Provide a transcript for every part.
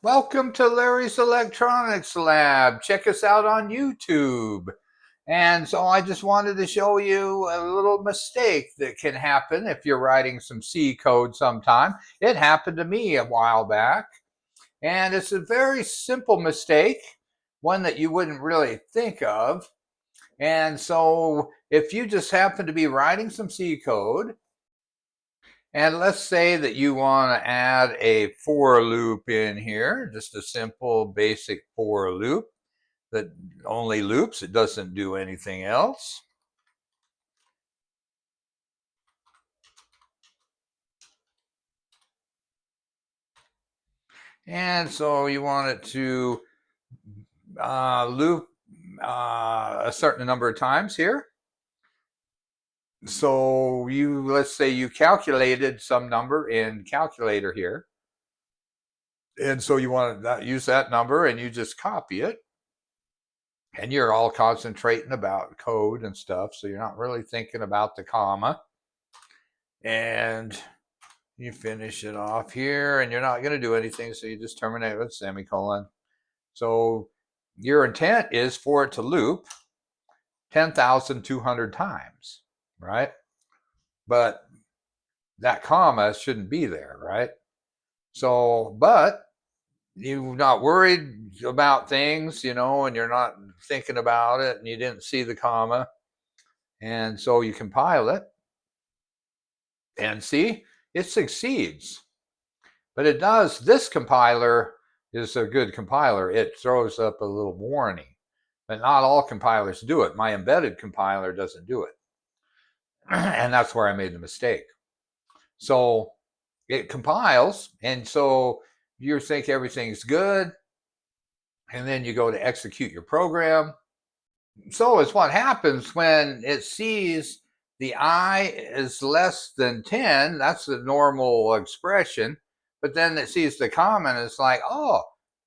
Welcome to Larry's Electronics Lab. Check us out on YouTube. And so I just wanted to show you a little mistake that can happen if you're writing some C code sometime. It happened to me a while back. And it's a very simple mistake, one that you wouldn't really think of. And so if you just happen to be writing some C code, and let's say that you want to add a for loop in here, just a simple basic for loop that only loops, it doesn't do anything else. And so you want it to loop a certain number of times here. So let's say you calculated some number in calculator here. And so you want to use that number and you just copy it. And you're all concentrating about code and stuff. So you're not really thinking about the comma. And you finish it off here and you're not going to do anything. So you just terminate with semicolon. So your intent is for it to loop 10,200 times, right? But that comma shouldn't be there, right? So, but you're not worried about things, and you're not thinking about it and you didn't see the comma. And so you compile it and see, it succeeds. But it does, this compiler is a good compiler. It throws up a little warning. But not all compilers do it. My embedded compiler doesn't do it. And that's where I made the mistake. So it compiles, and so you think everything's good, and then you go to execute your program. So it's what happens when it sees the I is less than 10, that's the normal expression, but then it sees the comma and it's like, oh,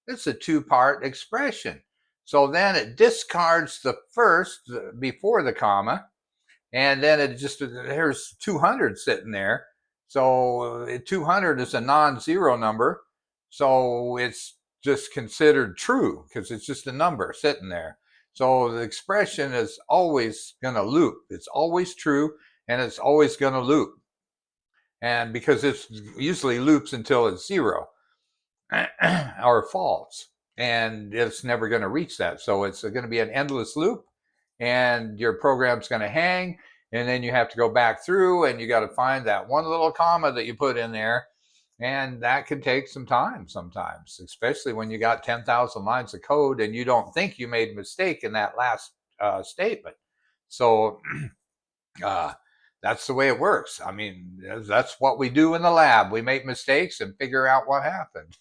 it's a two-part expression. So then it discards the first before the comma, and then it just, there's 200 sitting there. So 200 is a non-zero number, so it's just considered true because it's just a number sitting there. So the expression is always going to loop. It's always true, and it's always going to loop. And because it usually loops until it's zero or false, and it's never going to reach that. So it's going to be an endless loop, and your program's going to hang, and then you have to go back through and you got to find that one little comma that you put in there. And that can take some time sometimes, especially when you got 10,000 lines of code and you don't think you made a mistake in that last statement. So that's the way it works. I mean, that's what we do in the lab. We make mistakes and figure out what happened.